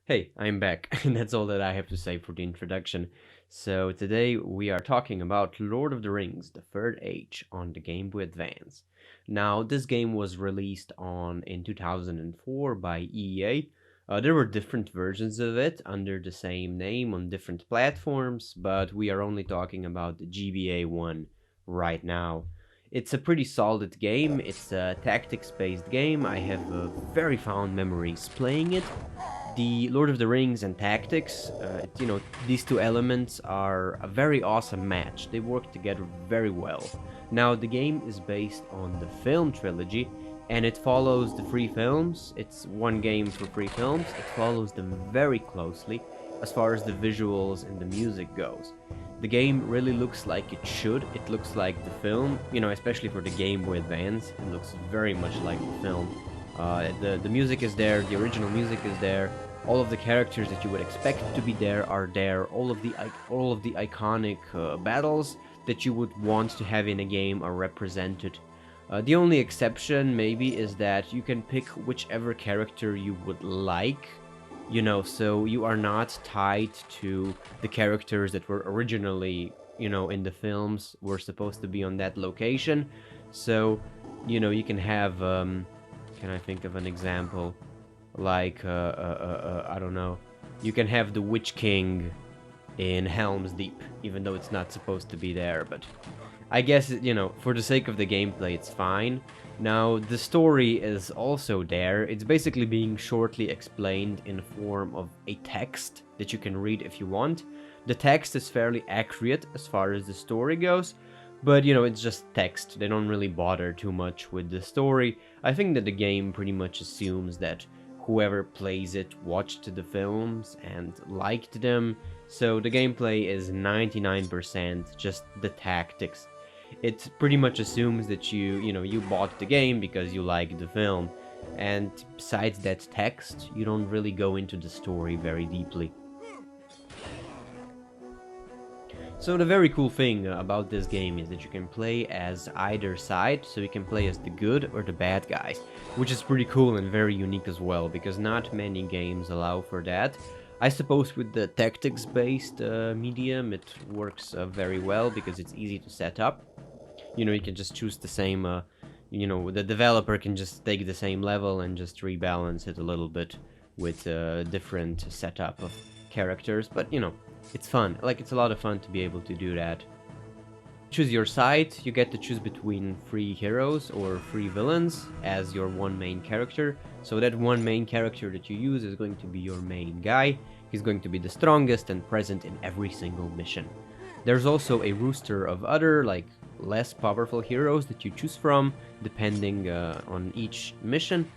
Hey, I'm back, and that's all that I have to say for the introduction. So today we are talking about Lord of the Rings, the Third Age on the Game Boy Advance. Now, this game was released on in 2004 by EA. There were different versions of it under the same name on different platforms, but we are only talking about the GBA one right now. It's a pretty solid game. It's a tactics-based game. I have very fond memories playing it. The Lord of the Rings and tactics, these two elements are a very awesome match. They work together very well. Now, the game is based on the film trilogy, and it follows the three films. It's one game for three films. It follows them very closely as far as the visuals and the music goes. The game really looks like it should. It looks like the film, especially for the Game Boy Advance. It looks very much like the film. The music is there, the original music is there. All of the characters that you would expect to be there are there. All of the iconic battles that you would want to have in a game are represented. The only exception maybe is that you can pick whichever character you would like. So you are not tied to the characters that were originally, in the films were supposed to be on that location. So, you can have can I think of an example? Like, I don't know. You can have the Witch King in Helm's Deep, even though it's not supposed to be there, but I guess, for the sake of the gameplay, it's fine. Now, the story is also there. It's basically being shortly explained in the form of a text that you can read if you want. The text is fairly accurate as far as the story goes, but, it's just text. They don't really bother too much with the story. I think that the game pretty much assumes that whoever plays it watched the films and liked them, so the gameplay is 99% just the tactics. It pretty much assumes that you bought the game because you liked the film, and besides that text, you don't really go into the story very deeply. So the very cool thing about this game is that you can play as either side, so you can play as the good or the bad guys, which is pretty cool and very unique as well, because not many games allow for that. I suppose with the tactics-based medium, it works very well because it's easy to set up. You can just choose the same, the developer can just take the same level and just rebalance it a little bit with a different setup of characters, but it's fun. Like, it's a lot of fun to be able to do that. Choose your side. You get to choose between three heroes or three villains as your one main character. So that one main character that you use is going to be your main guy. He's going to be the strongest and present in every single mission. There's also a roster of other, like, less powerful heroes that you choose from, depending on each mission.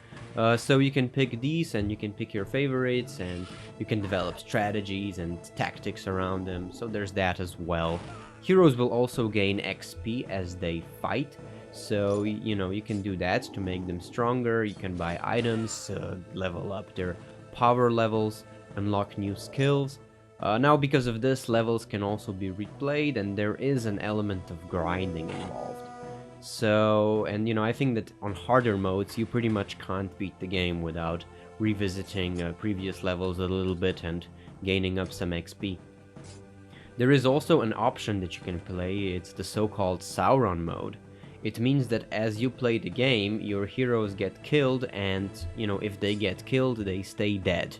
So you can pick these, and you can pick your favorites, and you can develop strategies and tactics around them, so there's that as well. Heroes will also gain XP as they fight, so you can do that to make them stronger. You can buy items, level up their power levels, unlock new skills. Now, because of this, levels can also be replayed, and there is an element of grinding involved. So, and I think that on harder modes, you pretty much can't beat the game without revisiting previous levels a little bit and gaining up some XP. There is also an option that you can play. It's the so-called Sauron mode. It means that as you play the game, your heroes get killed, and, if they get killed, they stay dead.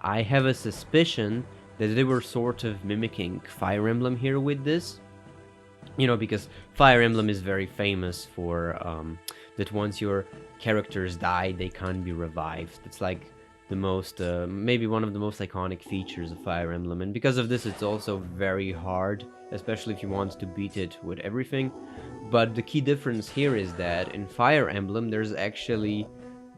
I have a suspicion that they were sort of mimicking Fire Emblem here with this. Because Fire Emblem is very famous for that once your characters die, they can't be revived. It's like the most, maybe one of the most iconic features of Fire Emblem, and because of this, it's also very hard, especially if you want to beat it with everything. But the key difference here is that in Fire Emblem, there's actually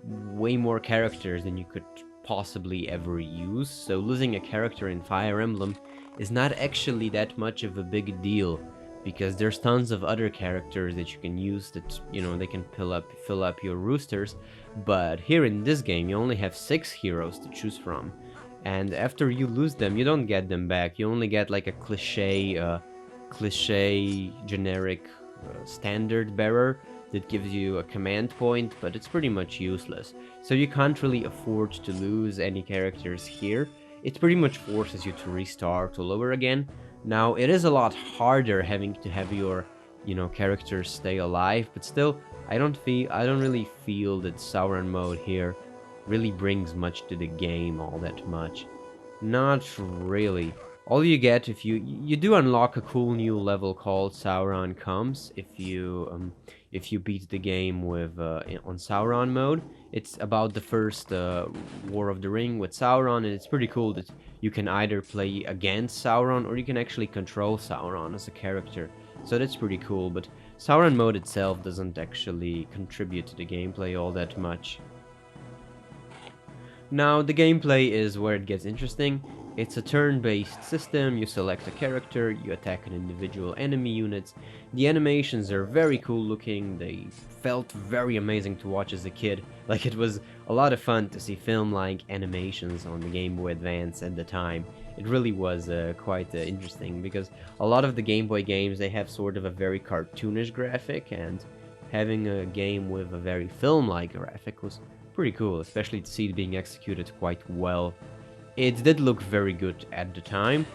way more characters than you could possibly ever use, so losing a character in Fire Emblem is not actually that much of a big deal, because there's tons of other characters that you can use that, they can fill up your roosters. But here in this game, you only have 6 heroes to choose from, and after you lose them, you don't get them back. You only get like a cliche generic standard bearer that gives you a command point, but it's pretty much useless. So you can't really afford to lose any characters here. It pretty much forces you to restart all over again. Now, it is a lot harder having to have your, characters stay alive, but still, I don't really feel that Sauron mode here really brings much to the game all that much. Not really. All you get if you do unlock a cool new level called Sauron Comes if you beat the game with on Sauron mode. It's about the first War of the Ring with Sauron, and it's pretty cool that you can either play against Sauron or you can actually control Sauron as a character. So that's pretty cool, but Sauron mode itself doesn't actually contribute to the gameplay all that much. Now, the gameplay is where it gets interesting. It's a turn-based system. You select a character, you attack an individual enemy units. The animations are very cool looking. They felt very amazing to watch as a kid. Like, it was a lot of fun to see film-like animations on the Game Boy Advance at the time. It really was quite interesting, because a lot of the Game Boy games, they have sort of a very cartoonish graphic, and having a game with a very film-like graphic was pretty cool, especially to see it being executed quite well. It did look very good at the time,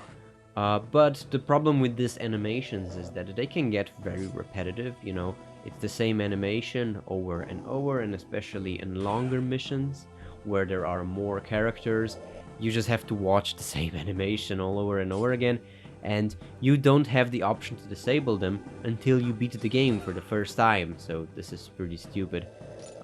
but the problem with these animations is that they can get very repetitive, it's the same animation over and over, and especially in longer missions where there are more characters, you just have to watch the same animation all over and over again, and you don't have the option to disable them until you beat the game for the first time, so this is pretty stupid.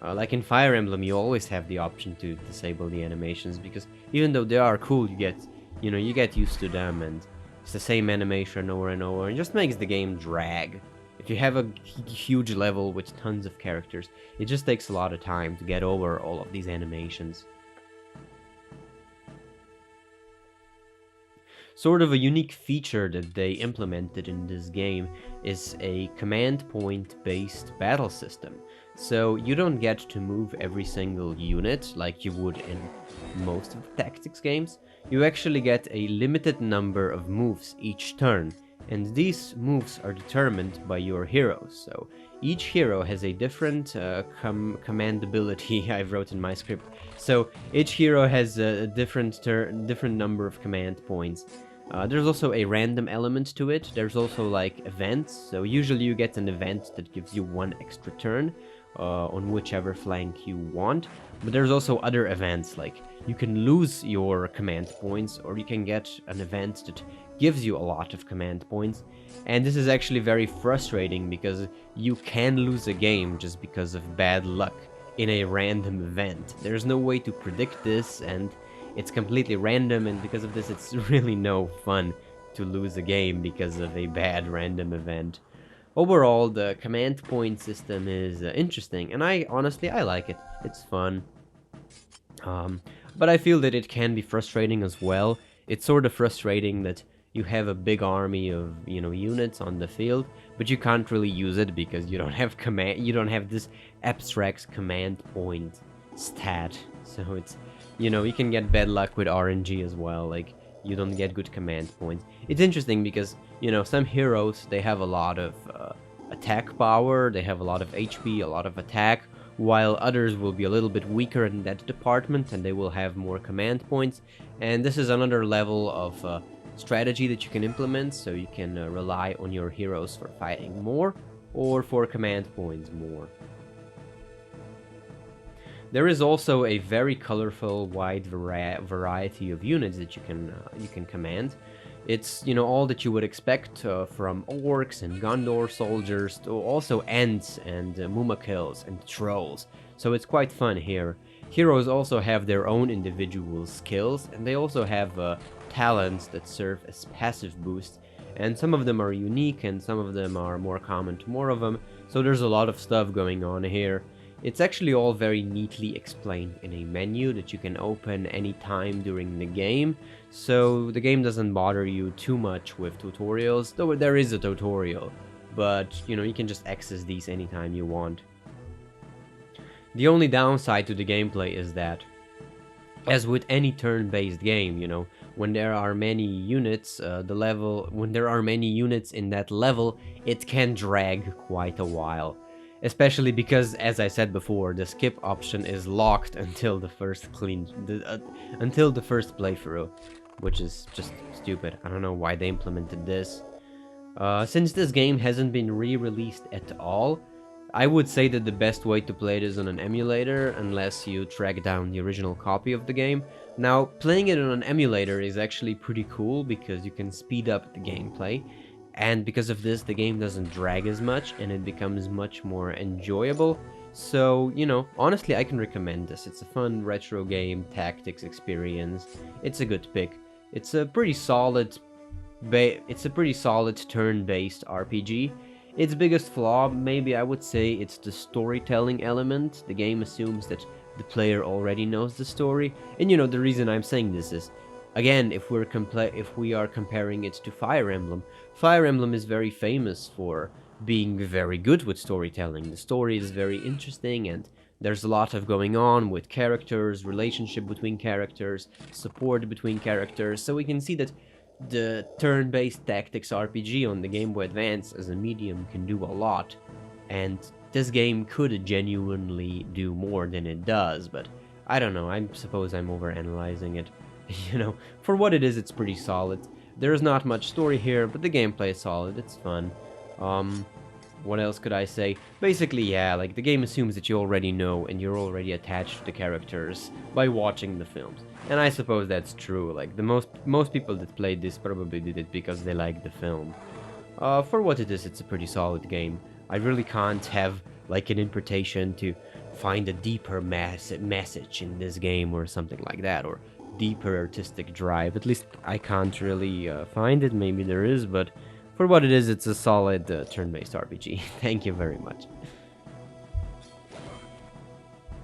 Like in Fire Emblem, you always have the option to disable the animations, because even though they are cool, you get used to them, and it's the same animation over and over, and it just makes the game drag. If you have a huge level with tons of characters, it just takes a lot of time to get over all of these animations. Sort of a unique feature that they implemented in this game is a command point based battle system. So you don't get to move every single unit like you would in most of the tactics games. You actually get a limited number of moves each turn, and these moves are determined by your heroes. So each hero has a different command ability. I wrote in my script. So each hero has a different number of command points. There's also a random element to it. There's also like events. So usually you get an event that gives you one extra turn on whichever flank you want. But there's also other events, like you can lose your command points, or you can get an event that gives you a lot of command points. And this is actually very frustrating, because you can lose a game just because of bad luck in a random event. There's no way to predict this, and it's completely random, and because of this it's really no fun to lose a game because of a bad random event. Overall, the command point system is interesting, and I like it. It's fun. But I feel that it can be frustrating as well. It's sort of frustrating that you have a big army of, units on the field, but you can't really use it because you don't have this abstract command point stat. So it's, you can get bad luck with RNG as well, like you don't get good command points. It's interesting because, some heroes, they have a lot of attack power, they have a lot of HP, a lot of attack, while others will be a little bit weaker in that department and they will have more command points. And this is another level of strategy that you can implement, so you can rely on your heroes for fighting more or for command points more. There is also a very colorful, wide variety of units that you can command. It's, all that you would expect from orcs and Gondor soldiers to also Ents and Mumakils and Trolls. So it's quite fun here. Heroes also have their own individual skills, and they also have talents that serve as passive boosts. And some of them are unique, and some of them are more common to more of them. So there's a lot of stuff going on here. It's actually all very neatly explained in a menu that you can open anytime during the game, so the game doesn't bother you too much with tutorials, though there is a tutorial, but you can just access these anytime you want. The only downside to the gameplay is that, as with any turn-based game, when there are many units, when there are many units in that level, it can drag quite a while. Especially because, as I said before, the skip option is locked until the until the first playthrough, which is just stupid. I don't know why they implemented this. Since this game hasn't been re-released at all, I would say that the best way to play it is on an emulator, unless you track down the original copy of the game. Now, playing it on an emulator is actually pretty cool because you can speed up the gameplay, and because of this, the game doesn't drag as much and it becomes much more enjoyable. So, you know, honestly, I can recommend this. It's a fun retro game, tactics experience. It's a good pick. It's a pretty solid turn-based RPG. Its biggest flaw, maybe I would say, it's the storytelling element. The game assumes that the player already knows the story, and you know the reason I'm saying this is, again, if we are comparing it to Fire Emblem, Fire Emblem is very famous for being very good with storytelling. The story is very interesting, and there's a lot of going on with characters, relationship between characters, support between characters. So we can see that the turn-based tactics RPG on the Game Boy Advance as a medium can do a lot, and this game could genuinely do more than it does, but I don't know, I suppose I'm overanalyzing it. You know, for what it is, it's pretty solid. There's not much story here, but the gameplay is solid, it's fun. What else could I say? Basically, yeah, like, the game assumes that you already know and you're already attached to the characters by watching the films. And I suppose that's true, like, the most people that played this probably did it because they liked the film. For what it is, it's a pretty solid game. I really can't have, like, an interpretation to find a deeper message in this game or something like that, or deeper artistic drive. At least I can't really find it, maybe there is, but for what it is, it's a solid turn-based RPG. Thank you very much.